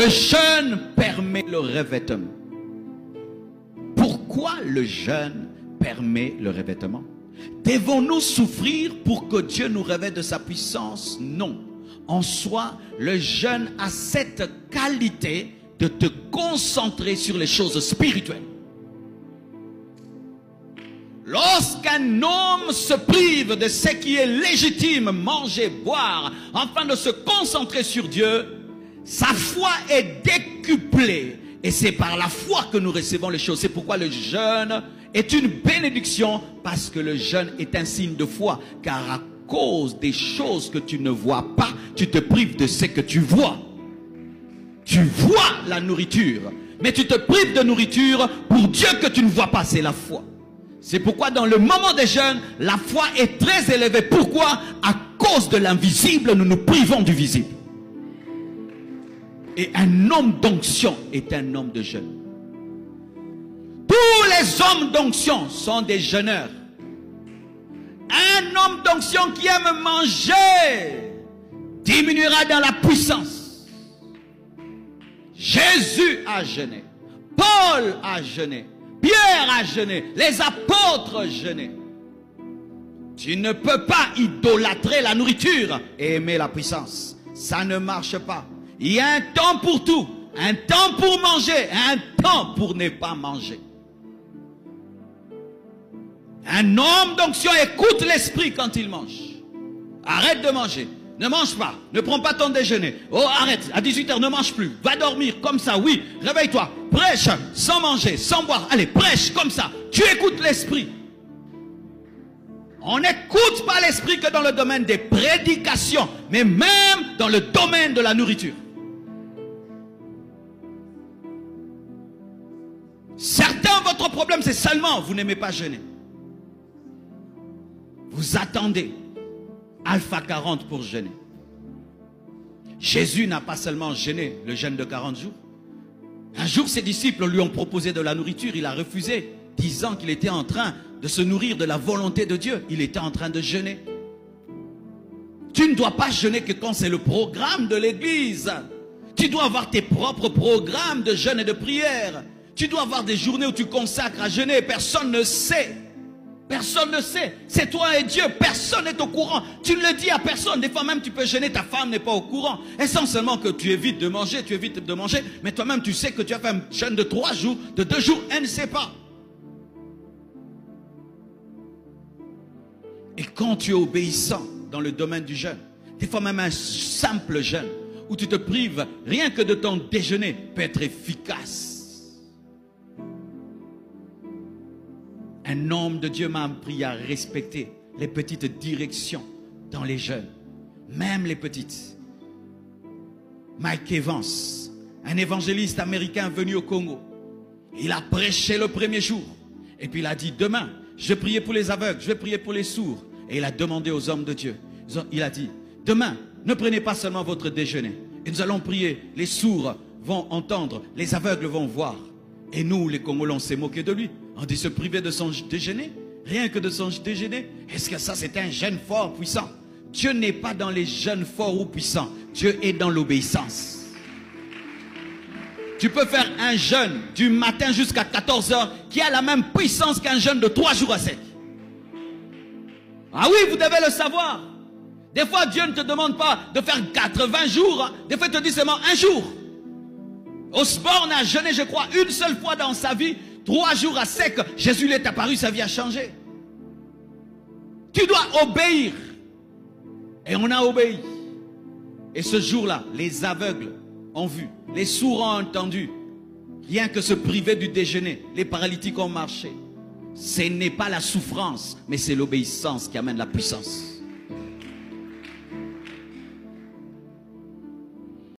Le jeûne permet le revêtement. Pourquoi le jeûne permet le revêtement? Devons-nous souffrir pour que Dieu nous revête de sa puissance? Non. En soi, le jeûne a cette qualité de te concentrer sur les choses spirituelles. Lorsqu'un homme se prive de ce qui est légitime, manger, boire, afin de se concentrer sur Dieu, sa foi est décuplée. Et c'est par la foi que nous recevons les choses. C'est pourquoi le jeûne est une bénédiction, parce que le jeûne est un signe de foi. Car à cause des choses que tu ne vois pas, tu te prives de ce que tu vois. Tu vois la nourriture, mais tu te prives de nourriture pour Dieu que tu ne vois pas, c'est la foi. C'est pourquoi dans le moment des jeûnes, la foi est très élevée. Pourquoi? À cause de l'invisible, nous nous privons du visible. Et un homme d'onction est un homme de jeûne. Tous les hommes d'onction sont des jeûneurs. Un homme d'onction qui aime manger diminuera dans la puissance. Jésus a jeûné. Paul a jeûné. Pierre a jeûné. Les apôtres jeûnaient. Tu ne peux pas idolâtrer la nourriture et aimer la puissance. Ça ne marche pas. Il y a un temps pour tout. Un temps pour manger. Un temps pour ne pas manger. Un homme d'onction écoute l'esprit quand il mange. Arrête de manger. Ne mange pas. Ne prends pas ton déjeuner. Oh, arrête. À 18 h, ne mange plus. Va dormir comme ça. Oui, réveille-toi. Prêche sans manger, sans boire. Allez, prêche comme ça. Tu écoutes l'esprit. On n'écoute pas l'esprit que dans le domaine des prédications, mais même dans le domaine de la nourriture. Certains, votre problème, c'est seulement vous n'aimez pas jeûner. Vous attendez Alpha 40 pour jeûner. Jésus n'a pas seulement jeûné le jeûne de 40 jours. Un jour, ses disciples lui ont proposé de la nourriture. Il a refusé, disant qu'il était en train de se nourrir de la volonté de Dieu. Il était en train de jeûner. Tu ne dois pas jeûner que quand c'est le programme de l'église. Tu dois avoir tes propres programmes de jeûne et de prière. Tu dois avoir des journées où tu consacres à jeûner. Personne ne sait. Personne ne sait. C'est toi et Dieu. Personne n'est au courant. Tu ne le dis à personne. Des fois même tu peux jeûner. Ta femme n'est pas au courant. Essentiellement que tu évites de manger. Tu évites de manger. Mais toi-même tu sais que tu as fait un jeûne de 3 jours. De 2 jours. Elle ne sait pas. Et quand tu es obéissant dans le domaine du jeûne, des fois même un simple jeûne, où tu te prives rien que de ton déjeuner, peut être efficace. Un homme de Dieu m'a appris à respecter les petites directions dans les jeûnes. Même les petites. Mike Evans, un évangéliste américain venu au Congo. Il a prêché le premier jour. Et puis il a dit, demain, je vais prier pour les aveugles, je vais prier pour les sourds. Et il a demandé aux hommes de Dieu. Il a dit, demain, ne prenez pas seulement votre déjeuner. Et nous allons prier. Les sourds vont entendre, les aveugles vont voir. Et nous, les Congolais, on s'est moqué de lui. On dit se priver de son déjeuner. Rien que de son déjeuner. Est-ce que ça, c'est un jeûne fort, puissant? Dieu n'est pas dans les jeûnes forts ou puissants. Dieu est dans l'obéissance. Tu peux faire un jeûne du matin jusqu'à 14 h qui a la même puissance qu'un jeûne de 3 jours à sec. Ah oui, vous devez le savoir. Des fois, Dieu ne te demande pas de faire 80 jours. Des fois, il te dit seulement un jour. Osborne a jeûné, je crois, une seule fois dans sa vie. 3 jours à sec. Jésus lui est apparu, sa vie a changé. Tu dois obéir. Et on a obéi. Et ce jour-là, les aveugles ont vu. Les sourds ont entendu. Rien que se priver du déjeuner. Les paralytiques ont marché. Ce n'est pas la souffrance, mais c'est l'obéissance qui amène la puissance.